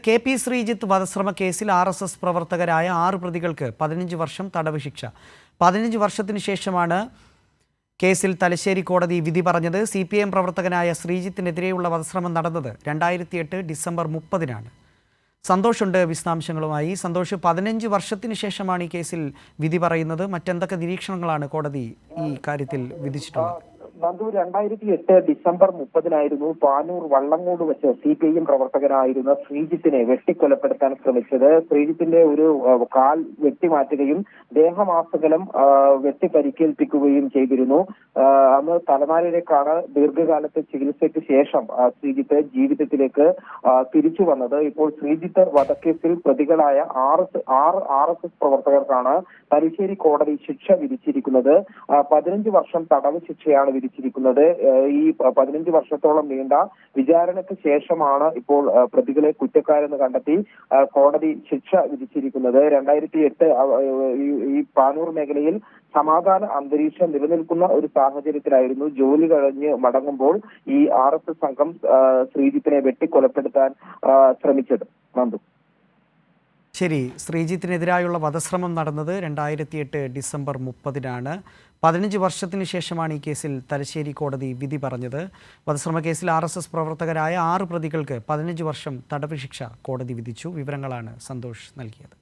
K P Sreejith വധശ്രമ കേസിൽ RSS പ്രവർത്തകരായ 6 പ്രതികൾക്ക് 15 വർഷം തടവ് ശിക്ഷ. 15 വർഷത്തിന് ശേഷമാണ് കേസിൽ തലശ്ശേരി കോടതി വിധി പറഞ്ഞത്. CPM പ്രവർത്തകനായ ശ്രീജിത്തിനെതിരെയുള്ള വധശ്രമം നടന്നത് 2008 ഡിസംബർ 30-നാണ്. സന്തോഷുണ്ട് വിശദാംശങ്ങളുമായി. സന്തോഷ്, 15 വർഷത്തിന് ശേഷമാണ് ഈ കേസിൽ വിധി പറയുന്നത്. മറ്റെന്തൊക്കെ നിരീക്ഷണങ്ങളാണ് കോടതി ഈ കാര്യത്തിൽ വിധിച്ചിട്ടുള്ളത്? നന്ദു, 2008 ഡിസംബർ 30-നായിരുന്നു പാനൂർ വള്ളങ്ങോട് വെച്ച് CPIM പ്രവർത്തകനായിരുന്ന ശ്രീജിത്തിനെ വെട്ടിക്കൊലപ്പെടുത്താൻ ശ്രമിച്ചത്. ശ്രീജിത്തിന്റെ ഒരു കാൽ വെട്ടിമാറ്റുകയും ദേഹമാസകലം വെട്ടി പരിക്കേൽപ്പിക്കുകയും ചെയ്തിരുന്നു. അന്ന് തലനാരിഴക്കാണ് ദീർഘകാലത്തെ ചികിത്സയ്ക്ക് ശേഷം ശ്രീജിത്ത് ജീവിതത്തിലേക്ക് തിരിച്ചു വന്നത്. ഇപ്പോൾ ശ്രീജിത്ത് വധക്കേസിൽ പ്രതികളായ 6 RSS പ്രവർത്തകർക്കാണ് തലശ്ശേരി കോടതി ശിക്ഷ വിധിച്ചിരിക്കുന്നത്. 15 വർഷം തടവ് ശിക്ഷയാണ് വിധിച്ചിരിക്കുന്നത്. ഈ 15 വർഷത്തോളം നീണ്ട വിചാരണയ്ക്ക് ശേഷമാണ് ഇപ്പോൾ പ്രതികളെ കുറ്റക്കാരെന്ന് കണ്ടെത്തി കോടതി ശിക്ഷ വിധിച്ചിരിക്കുന്നത്. 2008 ഈ പാനൂർ മേഖലയിൽ സമാധാന അന്തരീക്ഷം നിലനിൽക്കുന്ന ഒരു സാഹചര്യത്തിലായിരുന്നു ജോലി കഴിഞ്ഞ് മടങ്ങുമ്പോൾ ഈ RSS സംഘം ശ്രീജിത്തിനെ വെട്ടിക്കൊലപ്പെടുത്താൻ ശ്രമിച്ചത്. നന്ദു, ശരി. ശ്രീജിത്തിനെതിരായുള്ള വധശ്രമം നടന്നത് 2008 ഡിസംബർ 30-നാണ്. 15 വർഷത്തിന് ശേഷമാണ് ഈ കേസിൽ തലശ്ശേരി കോടതി വിധി പറഞ്ഞത്. വധശ്രമ കേസിൽ RSS പ്രവർത്തകരായ 6 പ്രതികൾക്ക് 15 വർഷം തടവ് ശിക്ഷ കോടതി വിധിച്ചു. വിവരങ്ങളാണ് സന്തോഷ് നൽകിയത്.